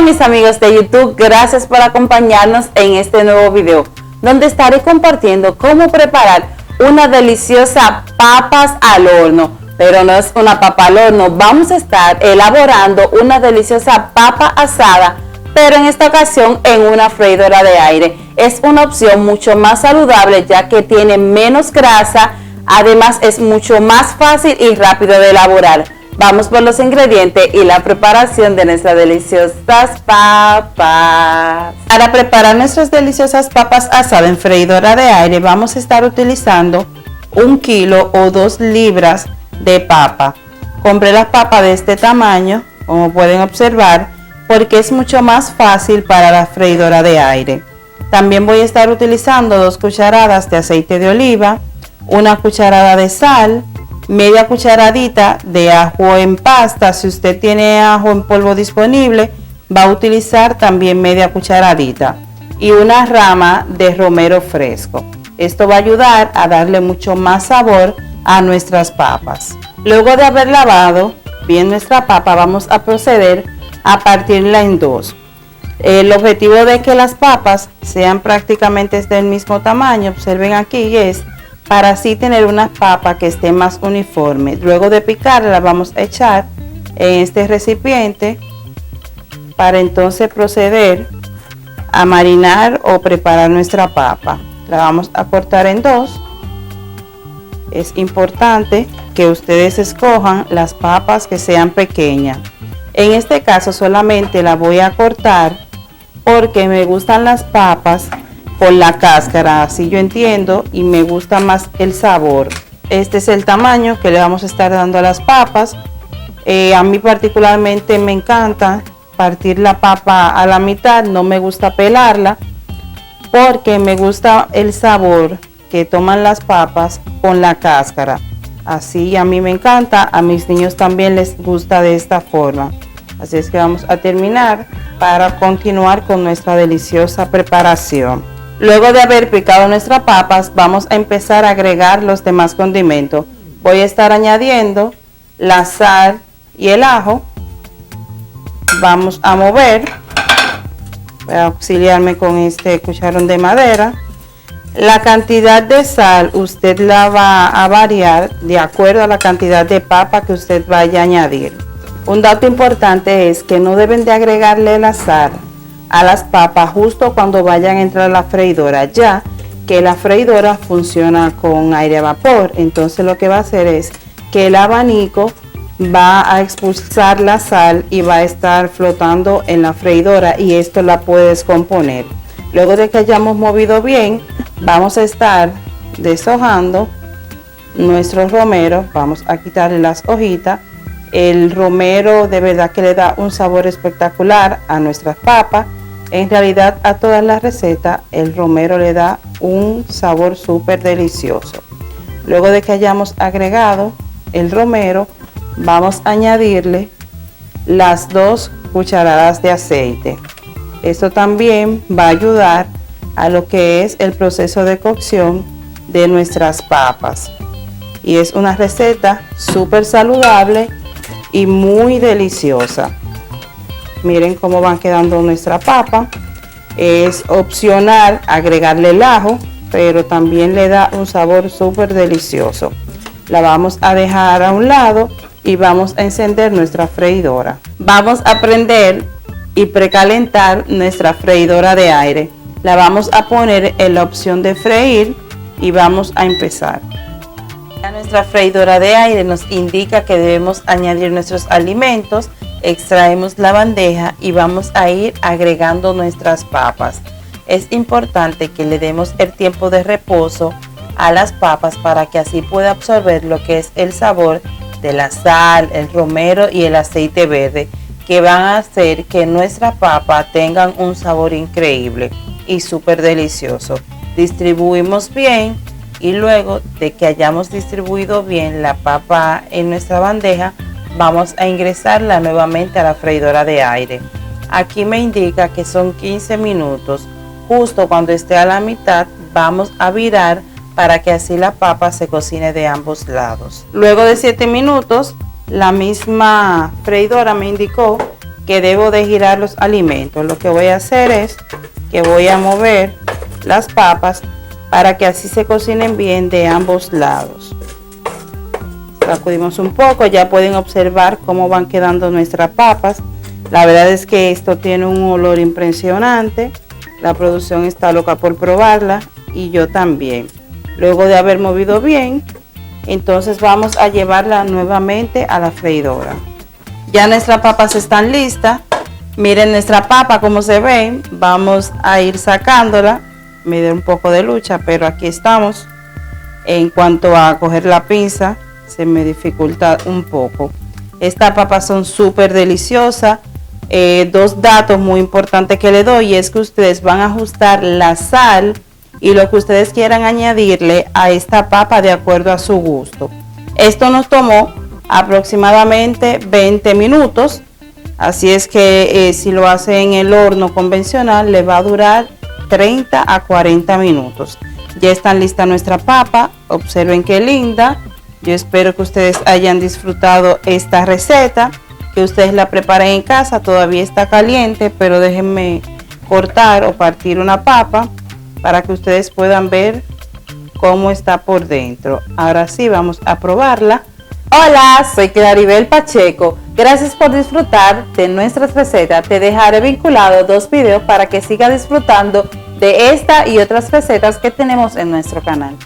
mis amigos de YouTube, gracias por acompañarnos en este nuevo video, donde estaré compartiendo cómo preparar una deliciosa papas al horno. Pero no es una papa al horno, vamos a estar elaborando una deliciosa papa asada, pero en esta ocasión en una freidora de aire. Es una opción mucho más saludable ya que tiene menos grasa, además es mucho más fácil y rápido de elaborar. Vamos por los ingredientes y la preparación de nuestras deliciosas papas. Para preparar nuestras deliciosas papas asadas en freidora de aire vamos a estar utilizando 1 kilo o 2 libras de papa. Compré las papas de este tamaño, como pueden observar, porque es mucho más fácil para la freidora de aire. También voy a estar utilizando 2 cucharadas de aceite de oliva, 1 cucharada de sal, media cucharadita de ajo en pasta. Si usted tiene ajo en polvo disponible, va a utilizar también media cucharadita, y 1 rama de romero fresco. Esto va a ayudar a darle mucho más sabor a nuestras papas. Luego de haber lavado bien nuestra papa, vamos a proceder a partirla en 2. El objetivo de que las papas sean prácticamente del mismo tamaño, observen aquí, es para así tener una papa que esté más uniforme. Luego de picarla la vamos a echar en este recipiente para entonces proceder a marinar o preparar nuestra papa. La vamos a cortar en 2. Es importante que ustedes escojan las papas que sean pequeñas. En este caso solamente la voy a cortar porque me gustan las papas con la cáscara, así yo entiendo, y me gusta más el sabor. Este es el tamaño que le vamos a estar dando a las papas. A mí particularmente me encanta partir la papa a la mitad, no me gusta pelarla porque me gusta el sabor que toman las papas con la cáscara. Así a mí me encanta, a mis niños también les gusta de esta forma. Así es que vamos a terminar para continuar con nuestra deliciosa preparación. Luego de haber picado nuestras papas, vamos a empezar a agregar los demás condimentos. Voy a estar añadiendo la sal y el ajo. Vamos a mover. Voy a auxiliarme con este cucharón de madera. La cantidad de sal usted la va a variar de acuerdo a la cantidad de papa que usted vaya a añadir. Un dato importante es que no deben de agregarle la sal a las papas justo cuando vayan a entrar a la freidora, ya que la freidora funciona con aire a vapor. Entonces lo que va a hacer es que el abanico va a expulsar la sal y va a estar flotando en la freidora, y esto la puede descomponer. Luego de que hayamos movido bien, vamos a estar deshojando nuestro romero. Vamos a quitarle las hojitas. El romero de verdad que le da un sabor espectacular a nuestras papas. En realidad a todas las recetas el romero le da un sabor súper delicioso. Luego de que hayamos agregado el romero, vamos a añadirle las 2 cucharadas de aceite. Esto también va a ayudar a lo que es el proceso de cocción de nuestras papas. Y es una receta súper saludable y muy deliciosa. Miren cómo van quedando nuestra papa. Es opcional agregarle el ajo, pero también le da un sabor súper delicioso. La vamos a dejar a un lado y vamos a encender nuestra freidora. Vamos a prender y precalentar nuestra freidora de aire. La vamos a poner en la opción de freír y vamos a empezar. Nuestra freidora de aire nos indica que debemos añadir nuestros alimentos. Extraemos la bandeja y vamos a ir agregando nuestras papas. Es importante que le demos el tiempo de reposo a las papas para que así pueda absorber lo que es el sabor de la sal, el romero y el aceite verde, que van a hacer que nuestra papa tengan un sabor increíble y súper delicioso. Distribuimos bien, y luego de que hayamos distribuido bien la papa en nuestra bandeja, vamos a ingresarla nuevamente a la freidora de aire. Aquí me indica que son 15 minutos. Justo cuando esté a la mitad vamos a virar para que así la papa se cocine de ambos lados. Luego de 7 minutos, la misma freidora me indicó que debo de girar los alimentos. Lo que voy a hacer es que voy a mover las papas para que así se cocinen bien de ambos lados. Sacudimos un poco, ya pueden observar cómo van quedando nuestras papas. La verdad es que esto tiene un olor impresionante. La producción está loca por probarla y yo también. Luego de haber movido bien, entonces vamos a llevarla nuevamente a la freidora. Ya nuestras papas están listas. Miren nuestra papa como se ven. Vamos a ir sacándola. Me dio un poco de lucha, pero aquí estamos. En cuanto a coger la pinza, se me dificulta un poco. Estas papas son súper deliciosas. Dos datos muy importantes que le doy es que ustedes van a ajustar la sal y lo que ustedes quieran añadirle a esta papa de acuerdo a su gusto. Esto nos tomó aproximadamente 20 minutos, así es que si lo hace en el horno convencional le va a durar 30 a 40 minutos. Ya están listas nuestra papa, observen qué linda. Yo espero que ustedes hayan disfrutado esta receta, que ustedes la preparen en casa. Todavía está caliente, pero déjenme cortar o partir una papa para que ustedes puedan ver cómo está por dentro. Ahora sí, vamos a probarla. Hola, soy Claribel Pacheco. Gracias por disfrutar de nuestras recetas. Te dejaré vinculado 2 videos para que sigas disfrutando de esta y otras recetas que tenemos en nuestro canal.